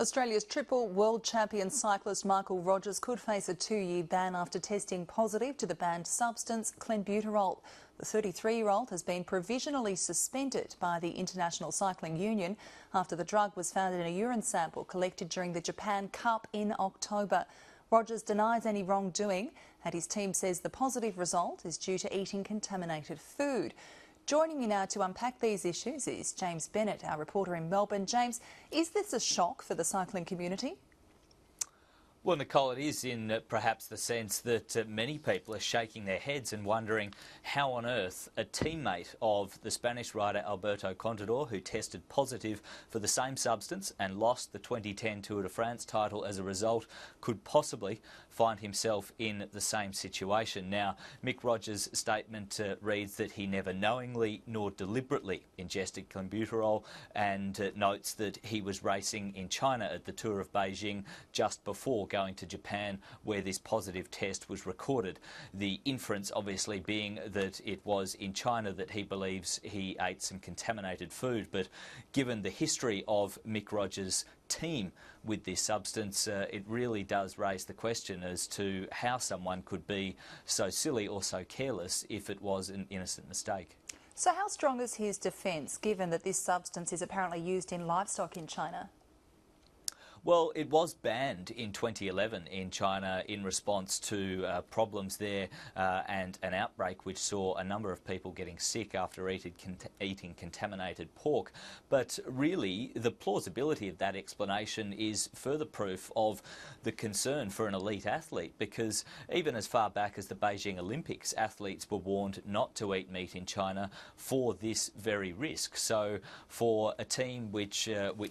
Australia's triple world champion cyclist Michael Rogers could face a 2-year ban after testing positive to the banned substance Clenbuterol. The 33-year-old has been provisionally suspended by the International Cycling Union after the drug was found in a urine sample collected during the Japan Cup in October. Rogers denies any wrongdoing, and his team says the positive result is due to eating contaminated food. Joining me now to unpack these issues is James Bennett, our reporter in Melbourne. James, is this a shock for the cycling community? Well, Nicole, it is in perhaps the sense that many people are shaking their heads and wondering how on earth a teammate of the Spanish rider Alberto Contador, who tested positive for the same substance and lost the 2010 Tour de France title as a result, could possibly find himself in the same situation. Now, Mick Rogers' statement reads that he never knowingly nor deliberately ingested Clenbuterol and notes that he was racing in China at the Tour of Beijing just before going to Japan, where this positive test was recorded. The inference obviously being that it was in China that he believes he ate some contaminated food, but given the history of Mick Rogers' team with this substance, it really does raise the question as to how someone could be so silly or so careless if it was an innocent mistake. So how strong is his defence, given that this substance is apparently used in livestock in China? Well, it was banned in 2011 in China in response to problems there and an outbreak which saw a number of people getting sick after eating contaminated pork. But really, the plausibility of that explanation is further proof of the concern for an elite athlete, because even as far back as the Beijing Olympics, athletes were warned not to eat meat in China for this very risk. So for a team which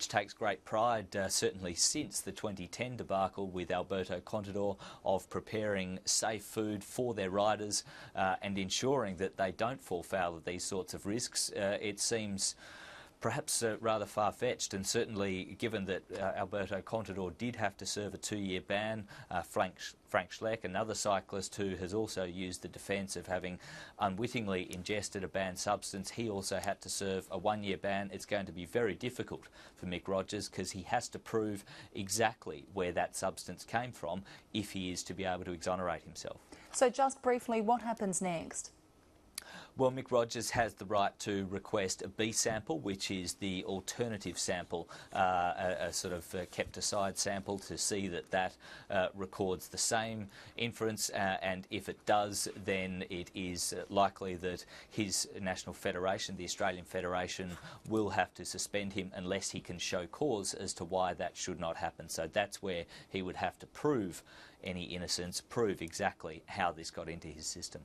takes great pride, certainly since the 2010 debacle with Alberto Contador, of preparing safe food for their riders and ensuring that they don't fall foul of these sorts of risks, it seems perhaps rather far-fetched, and certainly given that Alberto Contador did have to serve a 2-year ban. Frank Schleck, another cyclist who has also used the defence of having unwittingly ingested a banned substance, he also had to serve a 1-year ban. It's going to be very difficult for Mick Rogers because he has to prove exactly where that substance came from if he is to be able to exonerate himself. So just briefly, what happens next? Well, Mick Rogers has the right to request a B sample, which is the alternative sample, a sort of kept aside sample to see that that records the same inference, and if it does, then it is likely that his national federation, the Australian Federation, will have to suspend him unless he can show cause as to why that should not happen. So that's where he would have to prove any innocence, prove exactly how this got into his system.